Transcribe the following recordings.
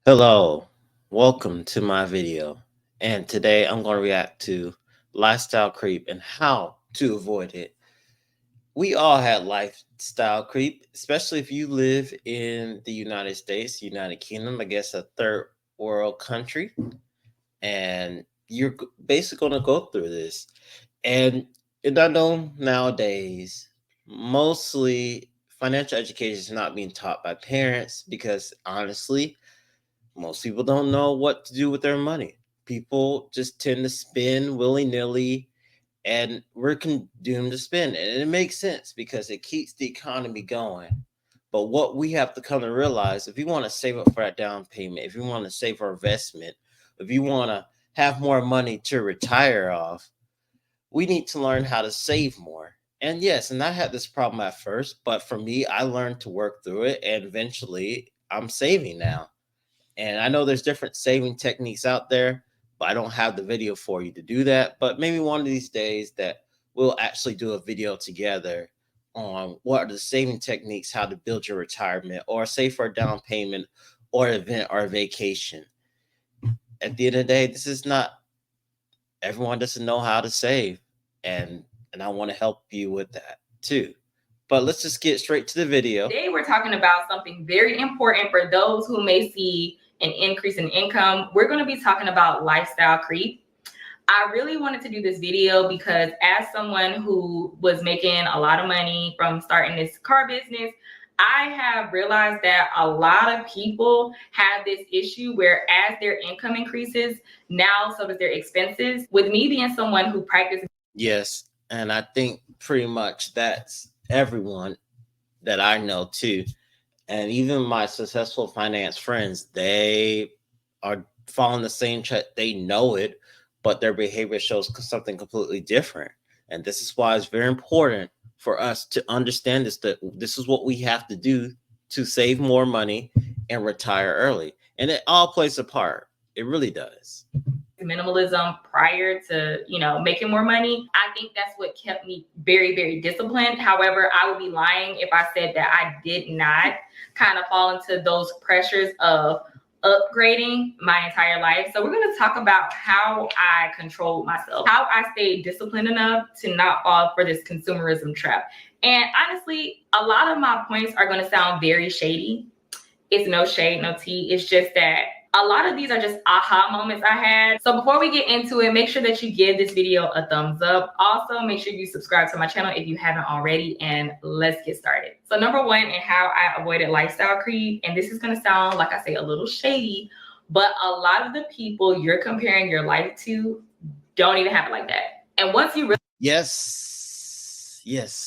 Hello, welcome to my video. And today I'm going to react to lifestyle creep and how to avoid it. We all had lifestyle creep, especially if you live in the United States, United Kingdom, I guess a third world country, and you're basically going to go through this. And I know nowadays, mostly financial education is not being taught by parents because honestly, most people don't know what to do with their money. People just tend to spend willy nilly, and we're doomed to spend. And it makes sense because it keeps the economy going. But what we have to come to realize, if you want to save up for that down payment, if you want to save for investment, if you want to have more money to retire off, we need to learn how to save more. And yes, and I had this problem at first, but for me, I learned to work through it, and eventually I'm saving now. And I know there's different saving techniques out there, but I don't have the video for you to do that. But maybe one of these days that we'll actually do a video together on what are the saving techniques, how to build your retirement or save for a down payment or event or vacation. At the end of the day, this is not everyone doesn't know how to save. And I want to help you with that too. But let's just get straight to the video. Today we're talking about something very important for those who may see an increase in income. We're going to be talking about lifestyle creep. I really wanted to do this video because as someone who was making a lot of money from starting this car business, I have realized that a lot of people have this issue where as their income increases, now so does their expenses. With me being someone who practices. Yes, and I think pretty much that's everyone that I know too. And even my successful finance friends, they are following the same track. They know it, but their behavior shows something completely different. And this is why it's very important for us to understand this, that this is what we have to do to save more money and retire early. And it all plays a part. It really does. Minimalism prior to making more money. I think that's what kept me very, very disciplined. However, I would be lying if I said that I did not kind of fall into those pressures of upgrading my entire life. So we're going to talk about how I control myself, how I stay disciplined enough to not fall for this consumerism trap. And honestly, a lot of my points are going to sound very shady. It's no shade, no tea. It's just that a lot of these are just aha moments I had. So before we get into it, make sure that you give this video a thumbs up. Also, make sure you subscribe to my channel if you haven't already, and let's get started. So number one, and how I avoided lifestyle creep, and this is gonna sound, like I say, a little shady, but a lot of the people you're comparing your life to don't even have it like that. And once you really— Yes,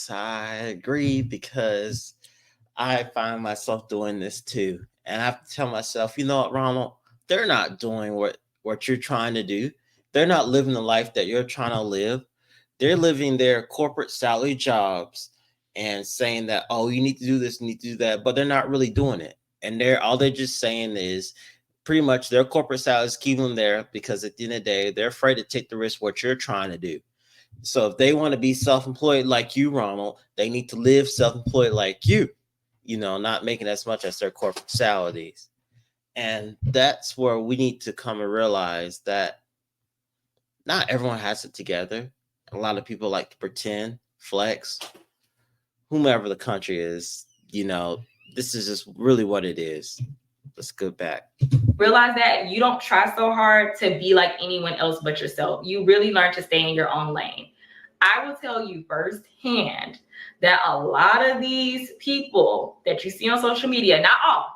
I agree because I find myself doing this too. And I have to tell myself, you know what, Ronald, they're not doing what you're trying to do. They're not living the life that you're trying to live. They're living their corporate salary jobs and saying that, oh, you need to do this, you need to do that, but they're not really doing it. And they're just saying is pretty much their corporate salaries keep them there because at the end of the day, they're afraid to take the risk what you're trying to do. So if they want to be self-employed like you, Ronald, they need to live self-employed like you, not making as much as their corporate salaries. And that's where we need to come and realize that not everyone has it together. A lot of people like to pretend, flex, whomever the country is, this is just really what it is. Let's go back. Realize that you don't try so hard to be like anyone else but yourself. You really learn to stay in your own lane. I will tell you firsthand that a lot of these people that you see on social media, not all,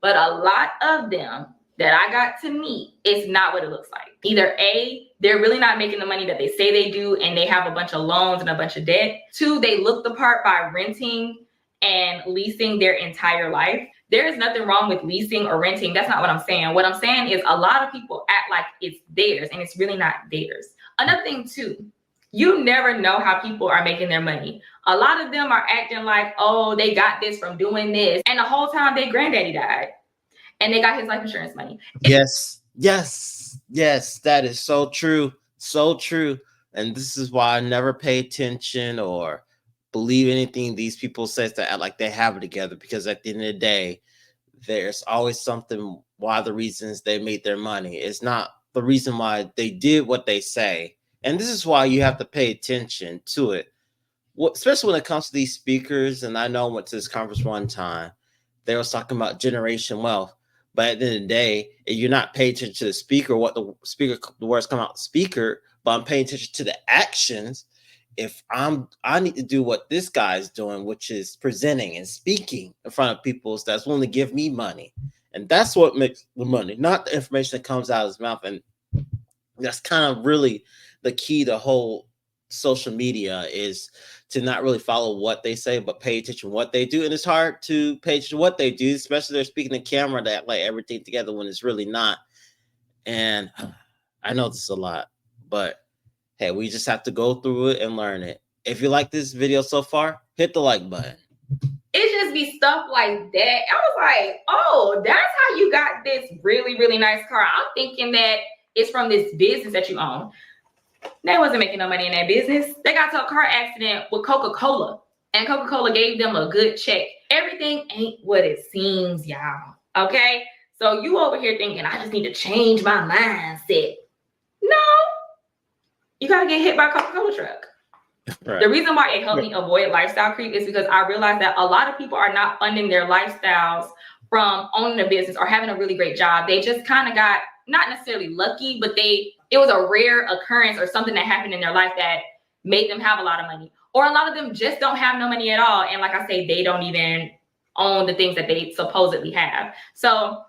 but a lot of them that I got to meet, is not what it looks like. Either A, they're really not making the money that they say they do and they have a bunch of loans and a bunch of debt. Two, they look the part by renting and leasing their entire life. There is nothing wrong with leasing or renting. That's not what I'm saying. What I'm saying is a lot of people act like it's theirs and it's really not theirs. Another thing too, you never know how people are making their money. A lot of them are acting like, oh, they got this from doing this. And the whole time their granddaddy died and they got his life insurance money. Yes, that is so true. So true. And this is why I never pay attention or believe anything these people say that act like they have it together, because at the end of the day, there's always something why the reasons they made their money. It's not the reason why they did what they say. And this is why you have to pay attention to it. Well, especially when it comes to these speakers. And I know I went to this conference one time. They was talking about generation wealth. But at the end of the day, if you're not paying attention to the speaker, what the words come out the speaker, but I'm paying attention to the actions. If I need to do what this guy's doing, which is presenting and speaking in front of people that's willing to give me money. And that's what makes the money, not the information that comes out of his mouth. And that's kind of really the key to whole social media is to not really follow what they say, but pay attention to what they do. And it's hard to pay attention to what they do, especially they're speaking to camera that like everything together when it's really not. And I know this is a lot, but hey, we just have to go through it and learn it. If you like this video so far, hit the like button. It just be stuff like that. I was like, oh, that's how you got this really, really nice car. I'm thinking that it's from this business that you own. They wasn't making no money in that business. They got to a car accident with Coca-Cola, and Coca-Cola gave them a good check. Everything ain't what it seems, y'all. Okay? So you over here thinking, I just need to change my mindset. No. You got to get hit by a Coca-Cola truck. Right. The reason why it helped me avoid lifestyle creep is because I realized that a lot of people are not funding their lifestyles from owning a business or having a really great job. They just kind of got not necessarily lucky, but it was a rare occurrence or something that happened in their life that made them have a lot of money. Or a lot of them just don't have no money at all. And like I say, they don't even own the things that they supposedly have. So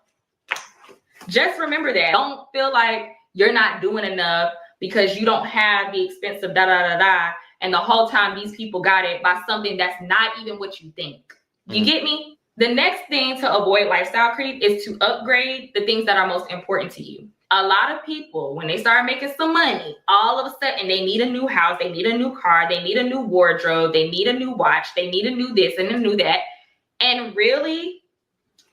just remember that. Don't feel like you're not doing enough because you don't have the expensive da-da-da-da. And the whole time these people got it by something that's not even what you think. You get me? The next thing to avoid lifestyle creep is to upgrade the things that are most important to you. A lot of people, when they start making some money, all of a sudden they need a new house, they need a new car, they need a new wardrobe, they need a new watch, they need a new this and a new that, and really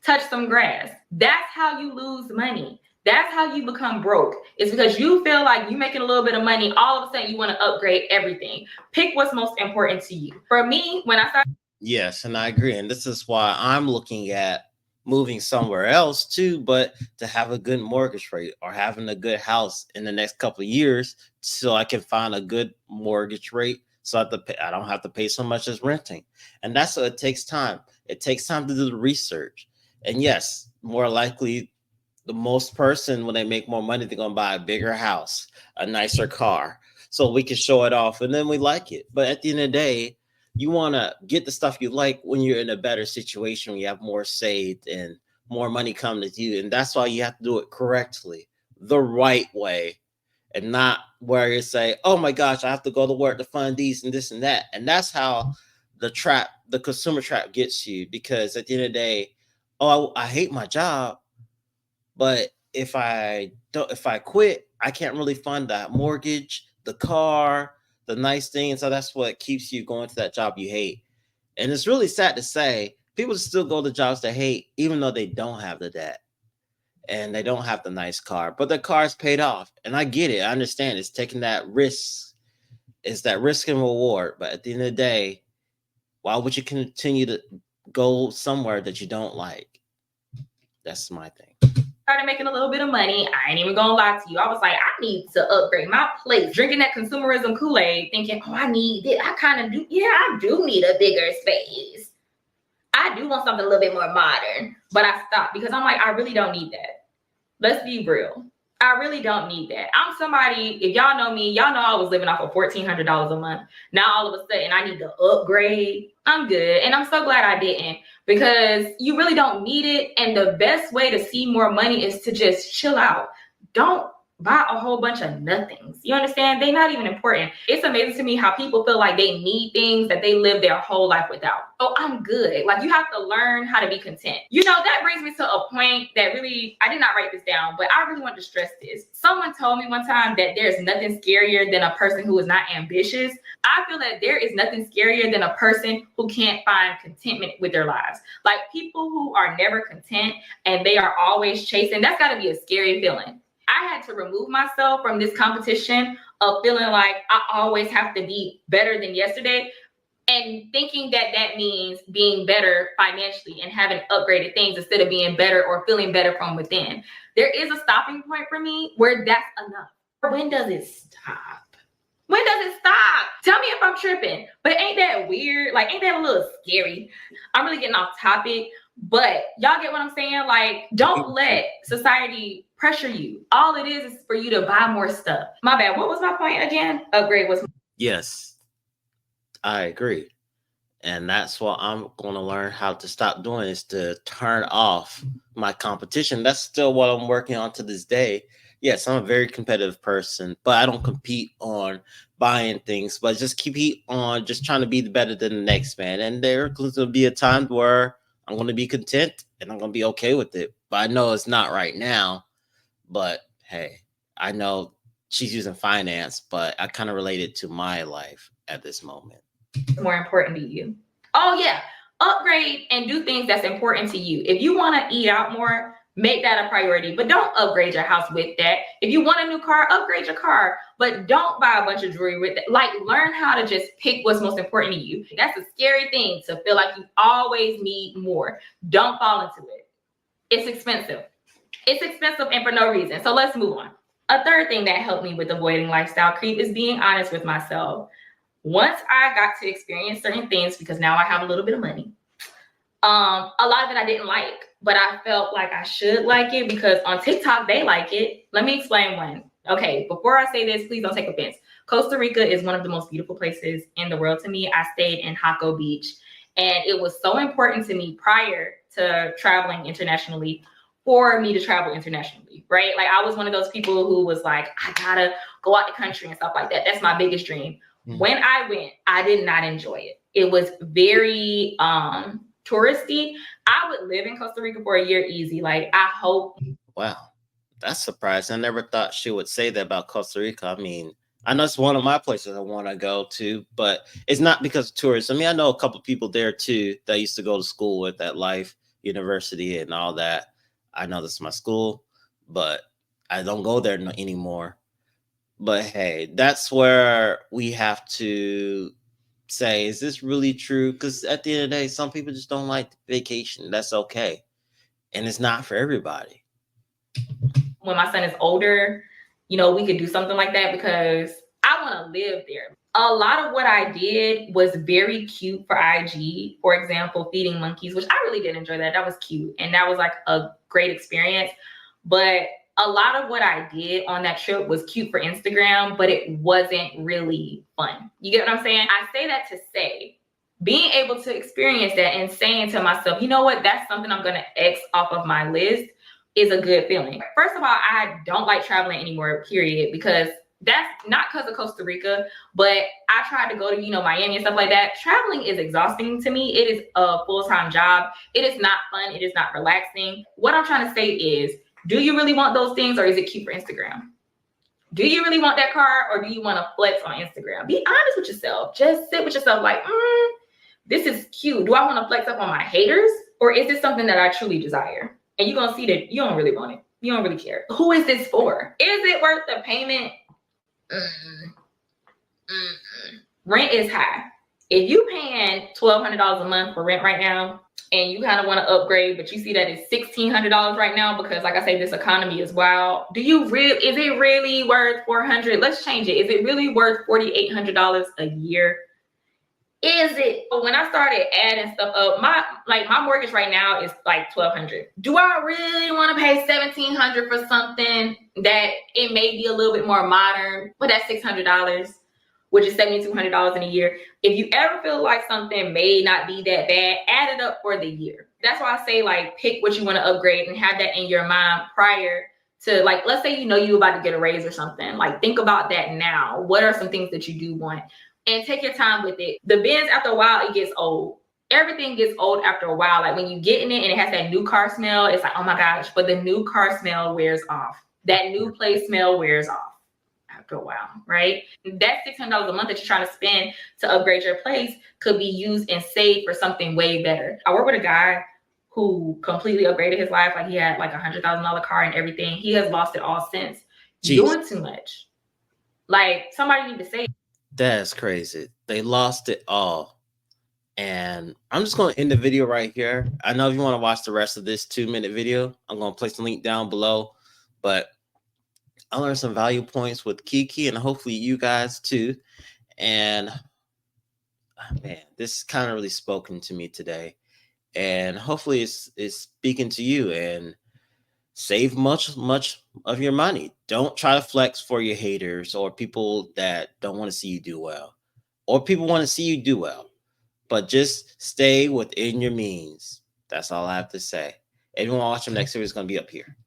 touch some grass. That's how you lose money. That's how you become broke. It's because you feel like you're making a little bit of money. All of a sudden you want to upgrade everything. Pick what's most important to you. For me, when I started. Yes, and I agree. And this is why I'm looking at moving somewhere else too, but to have a good mortgage rate or having a good house in the next couple of years so I can find a good mortgage rate so I don't have to pay so much as renting. And that's what it takes time. It takes time to do the research. And yes, more likely the most person, when they make more money, they're going to buy a bigger house, a nicer car, so we can show it off and then we like it. But at the end of the day, you want to get the stuff you like when you're in a better situation, when you have more saved and more money coming to you. And that's why you have to do it correctly, the right way, and not where you say, oh my gosh, I have to go to work to fund these and this and that. And that's how the consumer trap gets you, because at the end of the day, oh, I hate my job, but if I quit, I can't really fund that mortgage, the car, the nice things. So that's what keeps you going to that job you hate. And it's really sad to say, people still go to jobs they hate, even though they don't have the debt and they don't have the nice car, but the car's paid off. And I get it. I understand it's taking that risk. It's that risk and reward. But at the end of the day, why would you continue to go somewhere that you don't like? That's my thing. Started making a little bit of money. I ain't even gonna lie to you. I was like, I need to upgrade my place. Drinking that consumerism Kool-Aid, thinking, oh, I need it. I kind of do. Yeah, I do need a bigger space. I do want something a little bit more modern. But I stopped because I'm like, I really don't need that. Let's be real. I really don't need that. I'm somebody, if y'all know me, y'all know I was living off of $1,400 a month. Now all of a sudden I need to upgrade. I'm good. And I'm so glad I didn't, because you really don't need it. And the best way to see more money is to just chill out. Don't buy a whole bunch of nothings. You understand? They're not even important. It's amazing to me how people feel like they need things that they live their whole life without. Oh, I'm good. Like, you have to learn how to be content. You know, that brings me to a point that really, I did not write this down, but I really want to stress this. Someone told me one time that there's nothing scarier than a person who is not ambitious. I feel that there is nothing scarier than a person who can't find contentment with their lives. Like, people who are never content and they are always chasing, that's got to be a scary feeling. I had to remove myself from this competition of feeling like I always have to be better than yesterday. and thinking that that means being better financially and having upgraded things instead of being better or feeling better from within. There is a stopping point for me where that's enough. When does it stop? When does it stop? Tell me if I'm tripping. But ain't that weird? Like, ain't that a little scary? I'm really getting off topic, but y'all get what I'm saying? Like, don't let society pressure you. All it is for you to buy more stuff. My bad. What was my point again? Upgrade was. Yes, I agree. And that's what I'm going to learn how to stop doing, is to turn off my competition. That's still what I'm working on to this day. Yes, I'm a very competitive person, but I don't compete on buying things, but just compete on just trying to be better than the next man. And there's going to be a time where I'm going to be content and I'm going to be okay with it. But I know it's not right now. But hey, I know she's using finance, but I kind of relate it to my life at this moment. More important to you. Oh yeah, upgrade and do things that's important to you. If you want to eat out more, make that a priority, but don't upgrade your house with that. If you want a new car, upgrade your car, but don't buy a bunch of jewelry with it. Like, learn how to just pick what's most important to you. That's a scary thing, to feel like you always need more. Don't fall into it. It's expensive. It's expensive and for no reason. So let's move on. A third thing that helped me with avoiding lifestyle creep is being honest with myself. Once I got to experience certain things, because now I have a little bit of money, a lot of it I didn't like, but I felt like I should like it because on TikTok, they like it. Let me explain when. Okay, before I say this, please don't take offense. Costa Rica is one of the most beautiful places in the world to me. I stayed in Jaco Beach, and it was so important to me prior to traveling internationally for me to travel internationally, right? Like, I was one of those people who was like, I gotta go out the country and stuff like that. That's my biggest dream. When I went, I did not enjoy it. It was very touristy. I would live in Costa Rica for a year easy. Like, I hope. Wow, that's surprising. I never thought she would say that about Costa Rica. I mean, I know it's one of my places I want to go to, but it's not because of tourists. I mean, I know a couple people there too that I used to go to school with at Life University and all that. I know this is my school, but I don't go there anymore. But hey, that's where we have to say, is this really true? Because at the end of the day, some people just don't like vacation. That's okay. And it's not for everybody. When my son is older, we could do something like that because I want to live there. A lot of what I did was very cute for IG. For example, feeding monkeys, which I really did enjoy that. That was cute. And that was like a great experience. But a lot of what I did on that trip was cute for Instagram, but it wasn't really fun. You get what I'm saying? I say that to say, being able to experience that and saying to myself, you know what, that's something I'm going to X off of my list, is a good feeling. First of all, I don't like traveling anymore, period, because that's not because of Costa Rica, but I tried to go to, Miami and stuff like that. Traveling is exhausting to me. It is a full-time job. It is not fun. It is not relaxing. What I'm trying to say is, do you really want those things, or is it cute for Instagram? Do you really want that car, or do you want to flex on Instagram? Be honest with yourself. Just sit with yourself like, this is cute. Do I want to flex up on my haters, or is this something that I truly desire? And you're going to see that you don't really want it. You don't really care. Who is this for? Is it worth the payment? Rent is high. If you paying $1,200 a month for rent right now, and you kind of want to upgrade, but you see that it's $1,600 right now because, like I say, this economy is wild. Is it really worth $400? Let's change it. Is it really worth $4,800 a year? Is it? When I started adding stuff up, my mortgage right now is like $1,200. Do I really want to pay $1,700 for something that it may be a little bit more modern, but that's $600, which is $7,200 in a year? If you ever feel like something may not be that bad, add it up for the year. That's why I say, like, pick what you want to upgrade and have that in your mind prior to, like, let's say you're about to get a raise or something. Like, think about that now. What are some things that you do want? And take your time with it. The Benz, after a while, it gets old. Everything gets old after a while. Like, when you get in it and it has that new car smell, it's like, oh my gosh, but the new car smell wears off. That new place smell wears off after a while, right? That $600 a month that you're trying to spend to upgrade your place could be used and saved for something way better. I work with a guy who completely upgraded his life. Like, he had like $100,000 car and everything. He has lost it all since. Jeez. Doing too much. Like, somebody need to say. That's crazy. They lost it all. And I'm just going to end the video right here. I know if you want to watch the rest of this 2-minute video, I'm going to place the link down below. But I learned some value points with Kiki, and hopefully you guys too. And man, this kind of really spoken to me today. And hopefully it's speaking to you. And save much of your money. Don't try to flex for your haters or people that don't want to see you do well, or people want to see you do well. But just stay within your means. That's all I have to say. If you want to watch the next series, it's going to be up here.